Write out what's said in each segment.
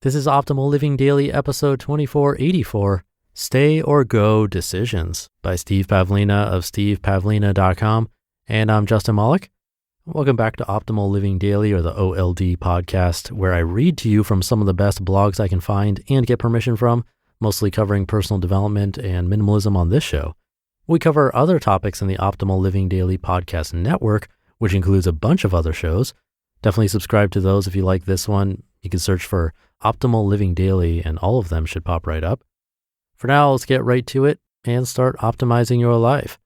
This is Optimal Living Daily, episode 2484, Stay or Go Decisions by Steve Pavlina of stevepavlina.com. And I'm Justin Malik. Welcome back to Optimal Living Daily, or the OLD podcast, where I read to you from some of the best blogs I can find and get permission from, mostly covering personal development and minimalism on this show. We cover other topics in the Optimal Living Daily podcast network, which includes a bunch of other shows. Definitely subscribe to those if you like this one. You can search for Optimal Living Daily and all of them should pop right up. For now, let's get right to it and start optimizing your life.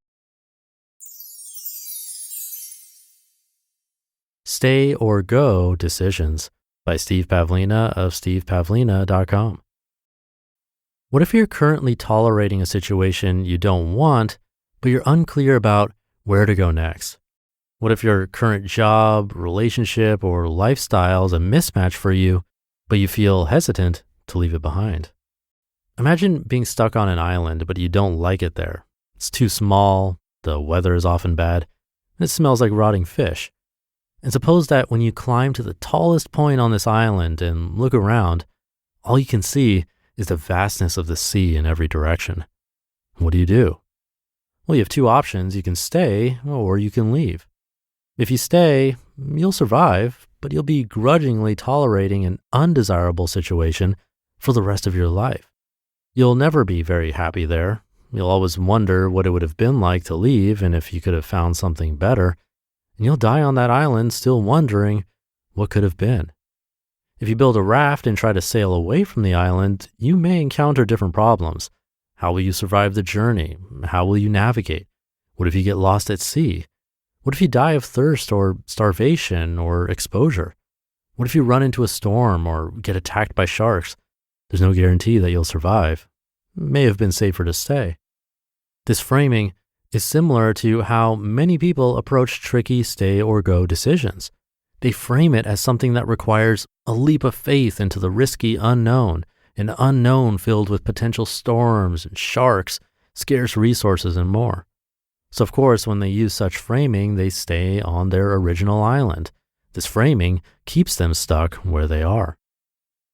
Stay or Go Decisions by Steve Pavlina of stevepavlina.com. What if you're currently tolerating a situation you don't want, but you're unclear about where to go next? What if your current job, relationship, or lifestyle is a mismatch for you, but you feel hesitant to leave it behind? Imagine being stuck on an island, but you don't like it there. It's too small, the weather is often bad, and it smells like rotting fish. And suppose that when you climb to the tallest point on this island and look around, all you can see is the vastness of the sea in every direction. What do? Well, you have two options. You can stay or you can leave. If you stay, you'll survive, but you'll be grudgingly tolerating an undesirable situation for the rest of your life. You'll never be very happy there. You'll always wonder what it would have been like to leave and if you could have found something better. And you'll die on that island still wondering what could have been. If you build a raft and try to sail away from the island, you may encounter different problems. How will you survive the journey? How will you navigate? What if you get lost at sea? What if you die of thirst or starvation or exposure? What if you run into a storm or get attacked by sharks? There's no guarantee that you'll survive. It may have been safer to stay. This framing is similar to how many people approach tricky stay or go decisions. They frame it as something that requires a leap of faith into the risky unknown, an unknown filled with potential storms and sharks, scarce resources, and more. So of course, when they use such framing, they stay on their original island. This framing keeps them stuck where they are.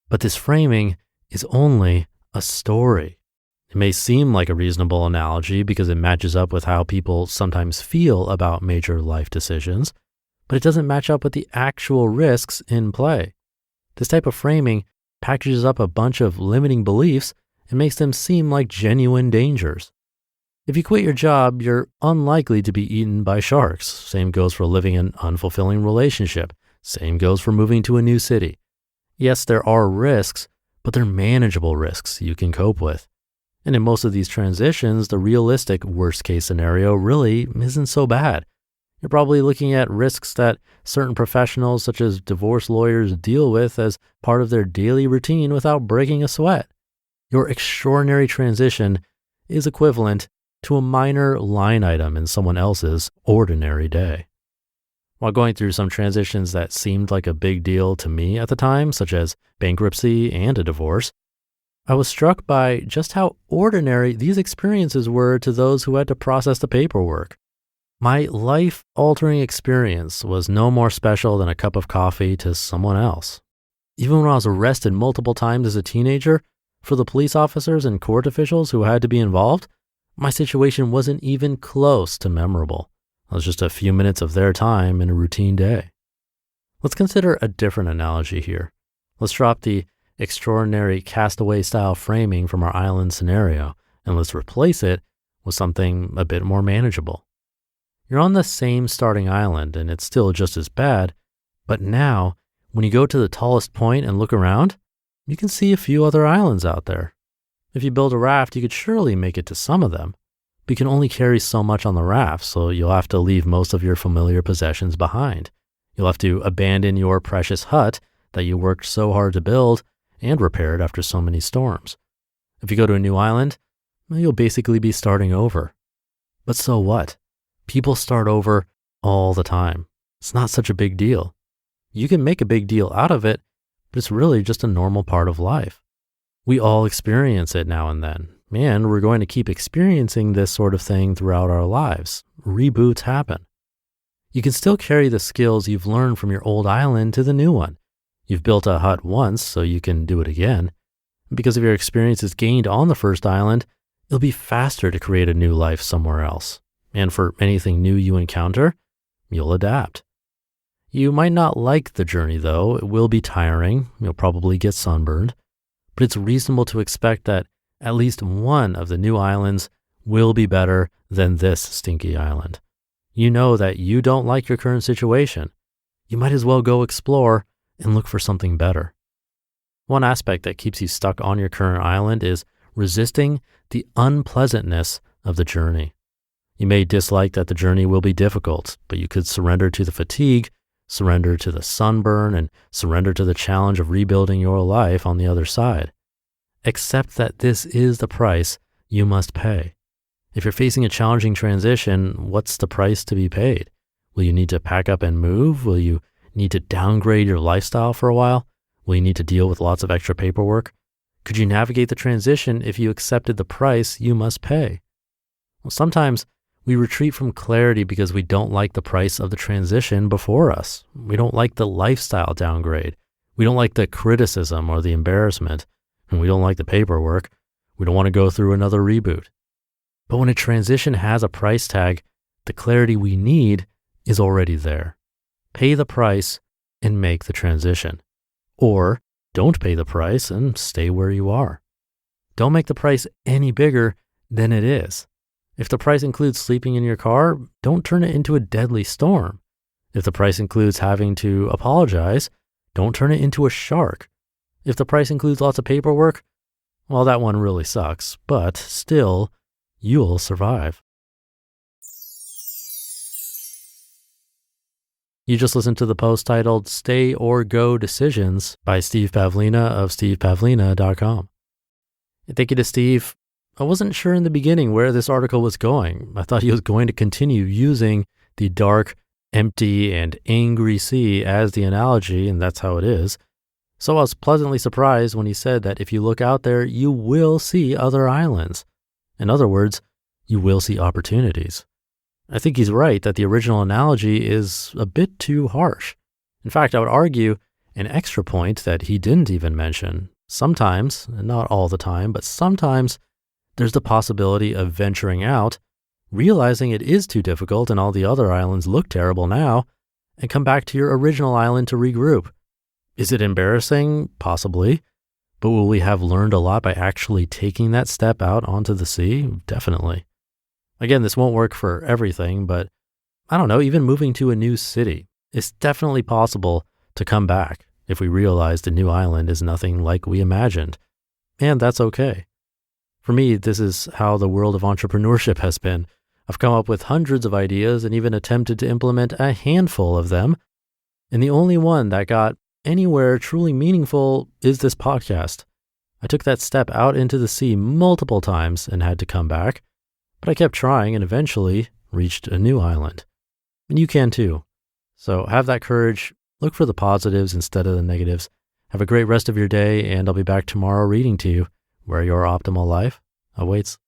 But this framing is only a story. It may seem like a reasonable analogy because it matches up with how people sometimes feel about major life decisions, but it doesn't match up with the actual risks in play. This type of framing packages up a bunch of limiting beliefs and makes them seem like genuine dangers. If you quit your job, you're unlikely to be eaten by sharks. Same goes for living an unfulfilling relationship. Same goes for moving to a new city. Yes, there are risks, but they're manageable risks you can cope with. And in most of these transitions, the realistic worst-case scenario really isn't so bad. You're probably looking at risks that certain professionals, such as divorce lawyers, deal with as part of their daily routine without breaking a sweat. Your extraordinary transition is equivalent to a minor line item in someone else's ordinary day. While going through some transitions that seemed like a big deal to me at the time, such as bankruptcy and a divorce, I was struck by just how ordinary these experiences were to those who had to process the paperwork. My life-altering experience was no more special than a cup of coffee to someone else. Even when I was arrested multiple times as a teenager, for the police officers and court officials who had to be involved, my situation wasn't even close to memorable. It was just a few minutes of their time in a routine day. Let's consider a different analogy here. Let's drop the extraordinary castaway-style framing from our island scenario, and let's replace it with something a bit more manageable. You're on the same starting island, and it's still just as bad, but now, when you go to the tallest point and look around, you can see a few other islands out there. If you build a raft, you could surely make it to some of them, but you can only carry so much on the raft, so you'll have to leave most of your familiar possessions behind. You'll have to abandon your precious hut that you worked so hard to build and repaired after so many storms. If you go to a new island, you'll basically be starting over. But so what? People start over all the time. It's not such a big deal. You can make a big deal out of it, but it's really just a normal part of life. We all experience it now and then, and we're going to keep experiencing this sort of thing throughout our lives. Reboots happen. You can still carry the skills you've learned from your old island to the new one. You've built a hut once, so you can do it again. Because of your experiences gained on the first island, it'll be faster to create a new life somewhere else. And for anything new you encounter, you'll adapt. You might not like the journey though. It will be tiring. You'll probably get sunburned. But it's reasonable to expect that at least one of the new islands will be better than this stinky island. You know that you don't like your current situation. You might as well go explore and look for something better. One aspect that keeps you stuck on your current island is resisting the unpleasantness of the journey. You may dislike that the journey will be difficult, but you could surrender to the fatigue, surrender to the sunburn, and surrender to the challenge of rebuilding your life on the other side. Accept that this is the price you must pay. If you're facing a challenging transition, what's the price to be paid? Will you need to pack up and move? Will you need to downgrade your lifestyle for a while? Will you need to deal with lots of extra paperwork? Could you navigate the transition if you accepted the price you must pay? Well, sometimes we retreat from clarity because we don't like the price of the transition before us. We don't like the lifestyle downgrade. We don't like the criticism or the embarrassment. And we don't like the paperwork. We don't want to go through another reboot. But when a transition has a price tag, the clarity we need is already there. Pay the price and make the transition. Or don't pay the price and stay where you are. Don't make the price any bigger than it is. If the price includes sleeping in your car, don't turn it into a deadly storm. If the price includes having to apologize, don't turn it into a shark. If the price includes lots of paperwork, well, that one really sucks, but still, you'll survive. You just listened to the post titled Stay or Go Decisions by Steve Pavlina of stevepavlina.com. Thank you to Steve. I wasn't sure in the beginning where this article was going. I thought he was going to continue using the dark, empty, and angry sea as the analogy, and that's how it is. So I was pleasantly surprised when he said that if you look out there, you will see other islands. In other words, you will see opportunities. I think he's right that the original analogy is a bit too harsh. In fact, I would argue an extra point that he didn't even mention. Sometimes, and not all the time, but sometimes there's the possibility of venturing out, realizing it is too difficult and all the other islands look terrible now, and come back to your original island to regroup. Is it embarrassing? Possibly. But will we have learned a lot by actually taking that step out onto the sea? Definitely. Again, this won't work for everything, but I don't know, even moving to a new city, it's definitely possible to come back if we realize the new island is nothing like we imagined. And that's okay. For me, this is how the world of entrepreneurship has been. I've come up with hundreds of ideas and even attempted to implement a handful of them. And the only one that got anywhere truly meaningful is this podcast. I took that step out into the sea multiple times and had to come back, but I kept trying and eventually reached a new island. And you can too. So have that courage, look for the positives instead of the negatives. Have a great rest of your day, and I'll be back tomorrow reading to you where your optimal life awaits.